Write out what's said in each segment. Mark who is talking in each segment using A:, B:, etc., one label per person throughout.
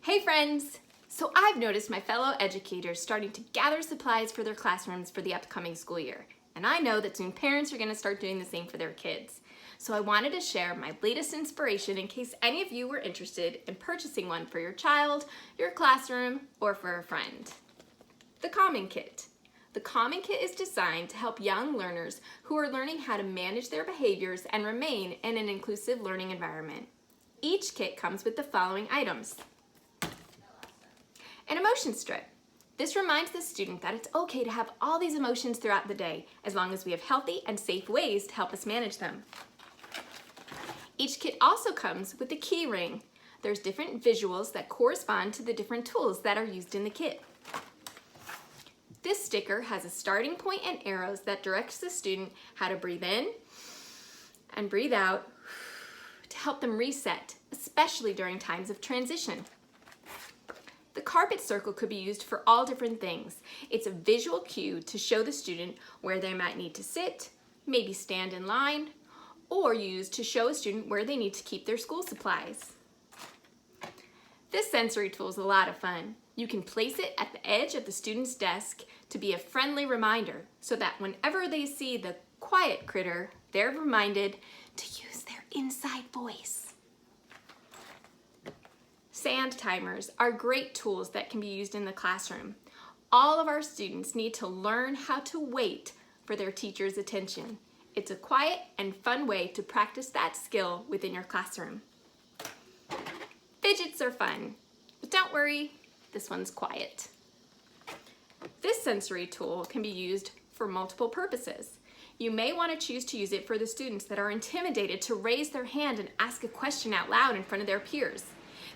A: Hey friends! So I've noticed my fellow educators starting to gather supplies for their classrooms for the upcoming school year. And I know that soon parents are going to start doing the same for their kids. So I wanted to share my latest inspiration in case any of you were interested in purchasing one for your child, your classroom, or for a friend. The Common Kit. The Common Kit is designed to help young learners who are learning how to manage their behaviors and remain in an inclusive learning environment. Each kit comes with the following items. An emotion strip. This reminds the student that it's okay to have all these emotions throughout the day, as long as we have healthy and safe ways to help us manage them. Each kit also comes with a key ring. There's different visuals that correspond to the different tools that are used in the kit. This sticker has a starting point and arrows that directs the student how to breathe in and breathe out to help them reset, especially during times of transition. The carpet circle could be used for all different things. It's a visual cue to show the student where they might need to sit, maybe stand in line, or used to show a student where they need to keep their school supplies. This sensory tool is a lot of fun. You can place it at the edge of the student's desk to be a friendly reminder so that whenever they see the quiet critter, they're reminded to use their inside voice. Sand timers are great tools that can be used in the classroom. All of our students need to learn how to wait for their teacher's attention. It's a quiet and fun way to practice that skill within your classroom. Fidgets are fun, but don't worry, this one's quiet. This sensory tool can be used for multiple purposes. You may want to choose to use it for the students that are intimidated to raise their hand and ask a question out loud in front of their peers.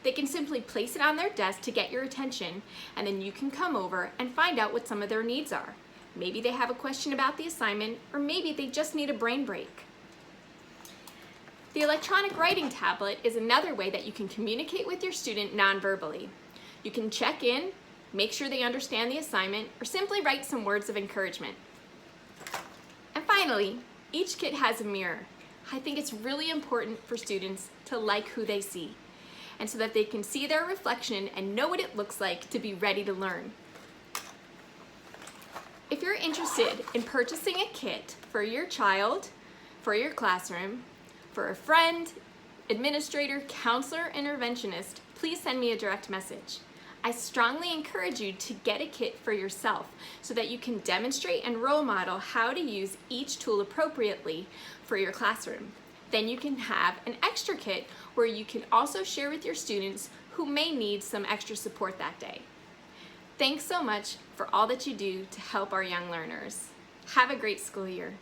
A: They can simply place it on their desk to get your attention, and then you can come over and find out what some of their needs are. Maybe they have a question about the assignment, or maybe they just need a brain break. The electronic writing tablet is another way that you can communicate with your student non-verbally. You can check in, make sure they understand the assignment, or simply write some words of encouragement. And finally, each kit has a mirror. I think it's really important for students to like who they see, and so that they can see their reflection and know what it looks like to be ready to learn. If you're interested in purchasing a kit for your child, for your classroom, for a friend, administrator, counselor, interventionist, please send me a direct message. I strongly encourage you to get a kit for yourself so that you can demonstrate and role model how to use each tool appropriately for your classroom. Then you can have an extra kit where you can also share with your students who may need some extra support that day. Thanks so much for all that you do to help our young learners. Have a great school year.